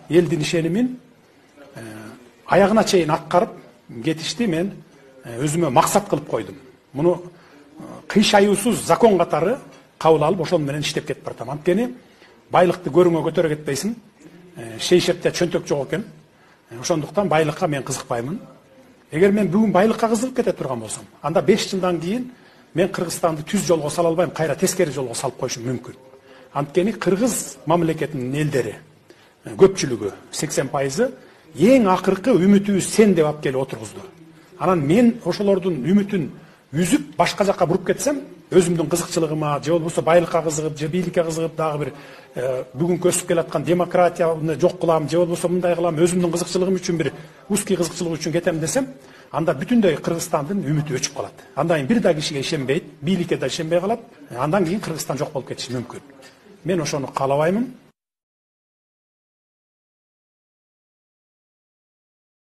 элдин ишенимин аягына чейин аткарып кетишти мен өзүмө максат кылып койдум. Муну кыйшаюусуз закон катары кабыл алып ошол менен иштеп кетип баратам. Анткени байлыкты көрүңө көтөрө кетпейсиң. Шейшепте чөнтөк жок экен. Ошондуктан байлыкка мен кызыкпаймын. Эгер мен бүгүн байлыкка кызыгып кете турган болсом, анда 5 жылдан кийин мен Кыргызстанды түз жолго сала албайм, кайра тескери жолго салып коюшум мүмкүн. Анткени кыргыз мамлекетинин элдери көпчүлүгү 80% эң акыркы үмүтүбүз сен деп алып келип отургузду. Анан мен ошолордун үмүтүн үзүп башка жакка буруп кетсем, өзүмдүн кызыкчылыгыма, же болбосо байлыкка кызыгып, же бийликке кызыгып, дагы бир бүгүн өсүп келаткан демократияны жок кылам, же болбосо мындай кылам, өзүмдүн кызыкчылыгым үчүн бир узкий кызыкчылык үчүн кетем десем, анда бүтүндөй Кыргызстандын үмүтү өчүп калат. Андан кийин бир да кишиге ишенбейт, бийликке да ишенбей калат. Андан кийин Кыргызстан жок болуп кетиши мүмкүн. Мен ошону каалабаймын.